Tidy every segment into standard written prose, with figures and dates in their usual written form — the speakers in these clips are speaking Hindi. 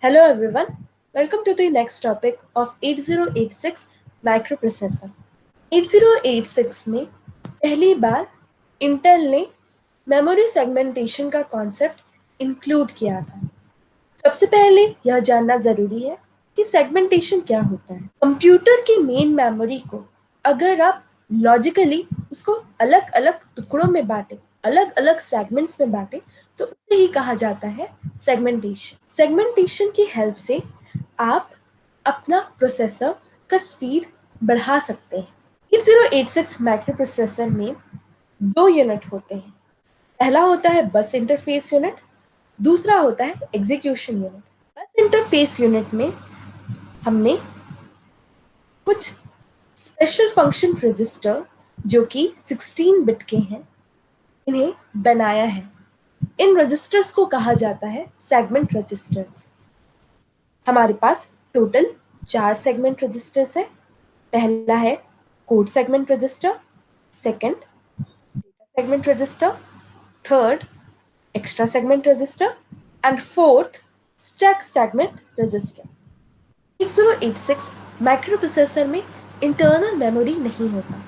Hello everyone, welcome to the next topic of 8086 microprocessor. 8086 में पहली बार इंटेल ने मेमोरी सेगमेंटेशन का कॉन्सेप्ट इंक्लूड किया था। सबसे पहले यह जानना ज़रूरी है कि सेगमेंटेशन क्या होता है। कंप्यूटर की मेन मेमोरी को अगर आप लॉजिकली उसको अलग अलग टुकड़ों में बांटे, अलग अलग सेगमेंट्स में बांटे, तो उसे ही कहा जाता है सेगमेंटेशन। सेगमेंटेशन की हेल्प से आप अपना प्रोसेसर का स्पीड बढ़ा सकते हैं। 8086 माइक्रो प्रोसेसर में दो यूनिट होते हैं। पहला होता है बस इंटरफेस यूनिट, दूसरा होता है एग्जीक्यूशन यूनिट। बस इंटरफेस यूनिट में हमने कुछ स्पेशल फंक्शन रजिस्टर जो कि 16 बिट के हैं, इन्हें बनाया है। इन रजिस्टर्स को कहा जाता है सेगमेंट रजिस्टर्स। हमारे पास टोटल 4 सेगमेंट रजिस्टर्स है। पहला है code segment register, second data segment register, third extra segment register and fourth stack segment register. 8086 microprocessor में इंटरनल मेमोरी नहीं होता।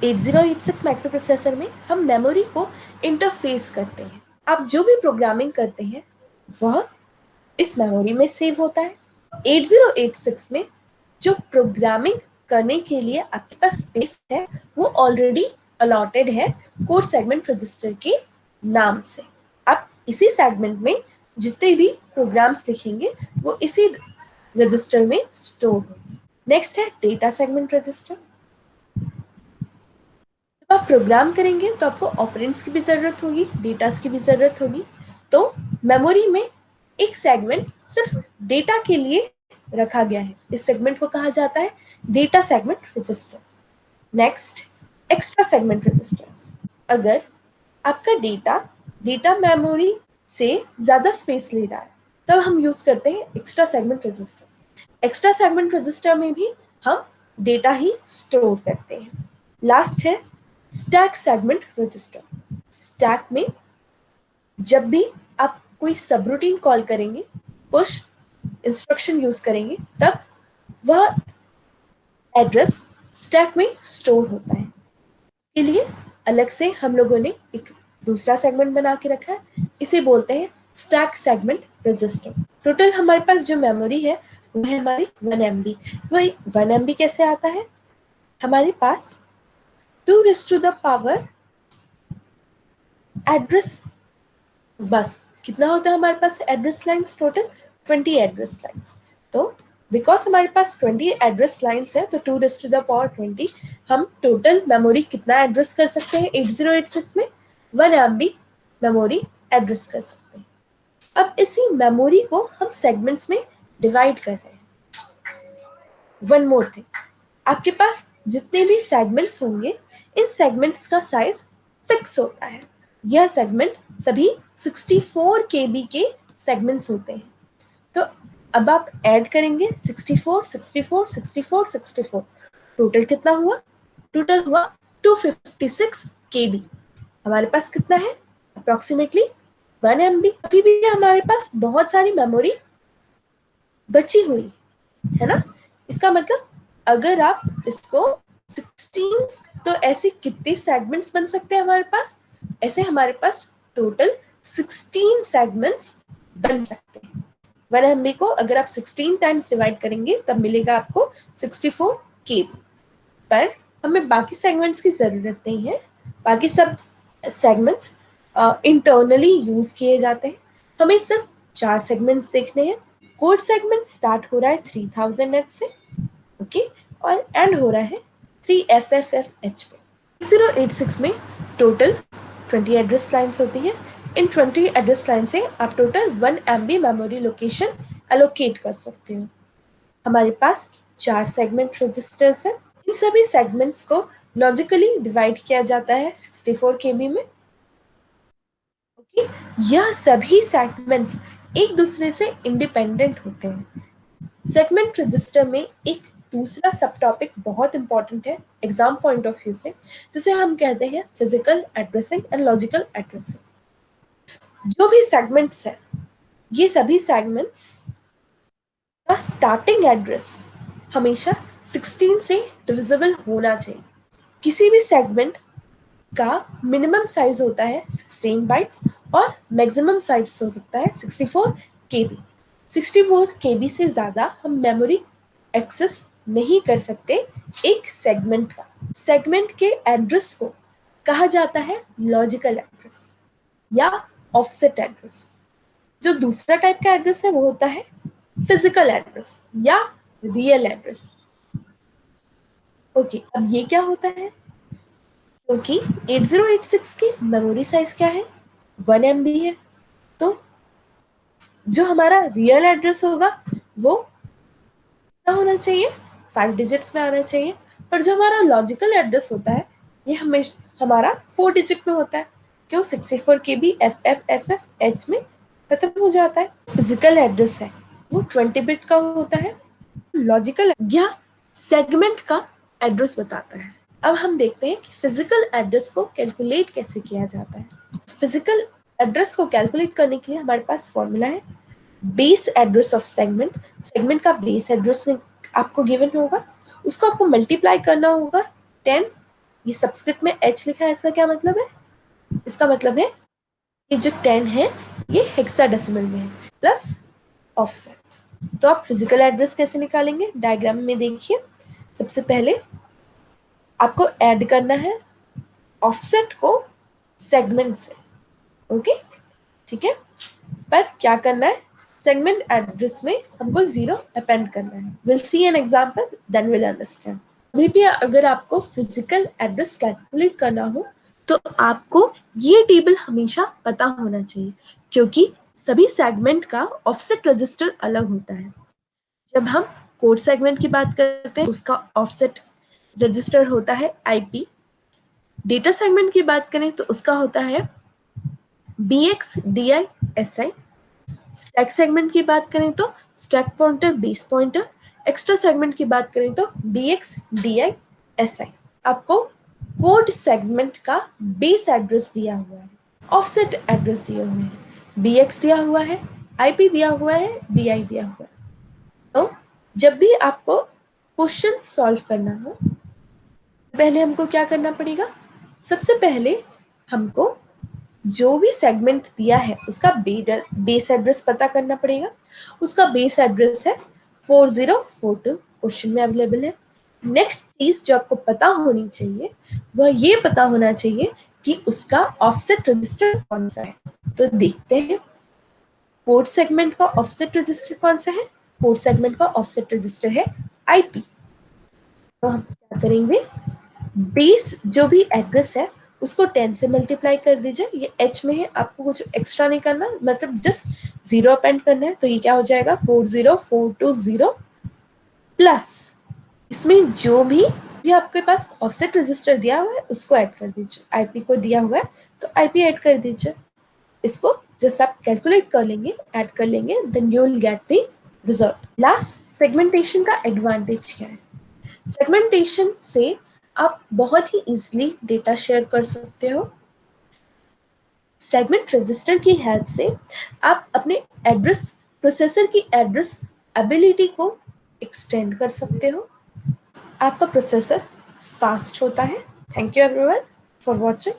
8086 माइक्रोप्रोसेसर में हम मेमोरी को इंटरफेस करते हैं। आप जो भी प्रोग्रामिंग करते हैं वह इस मेमोरी में सेव होता है। 8086 में जो प्रोग्रामिंग करने के लिए आपके पास स्पेस है वो ऑलरेडी अलॉटेड है कोड सेगमेंट रजिस्टर के नाम से। आप इसी सेगमेंट में जितने भी प्रोग्राम्स लिखेंगे वो इसी रजिस्टर में स्टोर होंगे। नेक्स्ट है डेटा सेगमेंट रजिस्टर। जब आप प्रोग्राम करेंगे तो आपको ऑपरेंड्स की भी ज़रूरत होगी, डेटास की भी ज़रूरत होगी। तो मेमोरी में एक सेगमेंट सिर्फ डेटा के लिए रखा गया है। इस सेगमेंट को कहा जाता है data segment register. Next extra segment registers. अगर आपका डेटा मेमोरी से ज़्यादा स्पेस ले रहा है तब हम यूज़ करते हैं extra segment register. Extra segment register में भी हम डेटा ही स्टोर करते हैं। लास्ट है स्टैक सेगमेंट रजिस्टर। स्टैक में जब भी आप कोई सबरूटीन कॉल करेंगे, पुश इंस्ट्रक्शन यूज करेंगे, तब वह एड्रेस स्टैक में स्टोर होता है। इसके लिए अलग से हम लोगों ने एक दूसरा सेगमेंट बना के रखा है, इसे बोलते हैं स्टैक सेगमेंट रजिस्टर। टोटल हमारे पास जो मेमोरी है वो है हमारी 1 MB। वही 1 MB कैसे आता है? हमारे पास 2 एड्रेस, बस कितना होता है हमारे पास address lines? Total 20 address lines. तो बिकॉज हमारे पास 20 एड्रेस लाइन्स है तो 2 20 हम टोटल मेमोरी कितना एड्रेस कर सकते हैं 8086 में? 1 MB मेमोरी एड्रेस कर सकते हैं। अब इसी मेमोरी को हम सेगमेंट्स में डिवाइड कर रहे हैं। वन मोर थिंग, आपके पास जितने भी सेगमेंट्स होंगे इन सेगमेंट्स का साइज फिक्स होता है। यह सेगमेंट सभी 64 KB के सेगमेंट्स होते हैं। तो अब आप ऐड करेंगे 64, 64, 64, 64, टोटल कितना हुआ? टोटल हुआ 256 KB। हमारे पास कितना है? Approximately 1 MB। अभी भी हमारे पास बहुत सारी मेमोरी बची हुई है ना। इसका मतलब अगर आप इसको 16, तो ऐसे कितने सेगमेंट्स बन सकते हैं हमारे पास? ऐसे हमारे पास टोटल 16 सेगमेंट्स बन सकते हैं। 1 MB को अगर आप 16 टाइम्स डिवाइड करेंगे तब मिलेगा आपको 64 KB। पर हमें बाकी सेगमेंट्स की ज़रूरत नहीं है। बाकी सब सेगमेंट्स इंटरनली यूज़ किए जाते हैं। हमें सिर्फ 4 सेगमेंट्स देखने हैं। कोड सेगमेंट स्टार्ट हो रहा है 3000 H से, ओके, और एंड हो रहा है 3FFFH पे। 8086 में टोटल 20 एड्रेस लाइन्स होती है। इन 20 एड्रेस लाइन से आप total 1 MB memory location allocate कर सकते हो। हमारे पास 4 सेगमेंट रजिस्टर्स हैं। इन सभी सेगमेंट्स को लॉजिकली डिवाइड किया जाता है 64 KB में। ओके, यह सभी सेगमेंट्स एक दूसरे से इंडिपेंडेंट होते हैं। सेगमेंट रजिस्टर में एक दूसरा सब टॉपिक बहुत इंपॉर्टेंट है एग्जाम पॉइंट ऑफ व्यू से, जिसे हम कहते हैं physical addressing and logical addressing. जो भी सेगमेंट्स है ये सभी सेगमेंट्स स्टार्टिंग एड्रेस हमेशा 16 से डिविजिबल होना चाहिए। किसी भी सेगमेंट का मिनिमम साइज होता है 16 बाइट्स और मैक्सिमम साइज हो सकता है 64 KB। 64 KB से ज़्यादा हम मेमोरी एक्सेस नहीं कर सकते एक सेगमेंट का। सेगमेंट के एड्रेस को कहा जाता है लॉजिकल एड्रेस या ऑफसेट एड्रेस। जो दूसरा टाइप का एड्रेस है वो होता है फिजिकल एड्रेस या रियल एड्रेस। ओके, अब ये क्या होता है? क्योंकि 8086 की मेमोरी साइज क्या है? 1 MB है, तो जो हमारा रियल एड्रेस होगा वो क्या होना चाहिए? 5 डिजिट्स में आना चाहिए। पर जो हमारा लॉजिकल एड्रेस होता है ये हमेशा हमारा 4 डिजिट में होता है। क्यों? 64 KB FFFFH में खत्म हो जाता है। फिजिकल एड्रेस है वो 20 बिट का होता है। लॉजिकल या सेगमेंट का एड्रेस बताता है। अब हम देखते हैं कि फिजिकल एड्रेस को कैलकुलेट कैसे किया जाता है। फिजिकल एड्रेस को कैलकुलेट करने के लिए हमारे पास फॉर्मूला है base address of segment. Segment का बेस एड्रेस आपको गिवन होगा, उसको आपको मल्टीप्लाई करना होगा 10। ये सबस्क्रिप्ट में h लिखा है, इसका क्या मतलब है? इसका मतलब है ये जो 10 है ये हेक्साडेसिमल में है प्लस ऑफसेट। तो आप फिजिकल एड्रेस कैसे निकालेंगे? डायग्राम में देखिए। सबसे पहले आपको ऐड करना है ऑफसेट को सेगमेंट से। ओके, ठीक है। पर क्या करना है? सेगमेंट एड्रेस में हमको 0 अपेंड करना है। Will see an example then will understand. अभी भी अगर आपको फिजिकल एड्रेस कैलकुलेट करना हो तो आपको ये टेबल हमेशा पता होना चाहिए, क्योंकि सभी सेगमेंट का ऑफसेट रजिस्टर अलग होता है। जब हम कोड सेगमेंट की बात करते हैं उसका ऑफसेट रजिस्टर होता है IP। डेटा सेगमेंट की बात करें तो उसका होता है BX DI SI। Stack segment की बात करें तो stack pointer base pointer. Extra segment की बात करें तो BX DI SI। आपको कोड सेगमेंट का बेस एड्रेस दिया हुआ है, ऑफसेट एड्रेस दिए हुए हैं, BX दिया हुआ है, IP दिया हुआ है, DI दिया हुआ है। तो जब भी आपको क्वेश्चन सॉल्व करना हो पहले हमको क्या करना पड़ेगा? सबसे पहले हमको जो भी सेगमेंट दिया है उसका बेस एड्रेस पता करना पड़ेगा। उसका बेस एड्रेस है 4042, क्वेश्चन में अवेलेबल है। नेक्स्ट चीज जो आपको पता होनी चाहिए वह ये पता होना चाहिए कि उसका ऑफसेट रजिस्टर कौन सा है। तो देखते हैं कोड सेगमेंट का ऑफसेट रजिस्टर कौन सा है। कोड सेगमेंट का ऑफसेट रजिस्टर है IP। तो हम क्या करेंगे? बेस जो भी एड्रेस है उसको 10 से मल्टीप्लाई कर दीजिए। ये H में है, आपको कुछ एक्स्ट्रा नहीं करना, मतलब जस्ट 0 अपेंड करना है। तो ये क्या हो जाएगा? 40420 प्लस इसमें जो भी आपके पास ऑफसेट रजिस्टर दिया हुआ है उसको ऐड कर दीजिए। IP को दिया हुआ है तो IP ऐड कर दीजिए। इसको जस्ट आप कैलकुलेट कर लेंगे, ऐड कर लेंगे, then you will get the result. Last, segmentation का एडवांटेज क्या है? सेगमेंटेशन से आप बहुत ही इजीली डेटा शेयर कर सकते हो। सेगमेंट रजिस्टर की हेल्प से आप अपने एड्रेस प्रोसेसर की एड्रेस एबिलिटी को एक्सटेंड कर सकते हो। आपका प्रोसेसर फास्ट होता है। Thank you everyone for watching.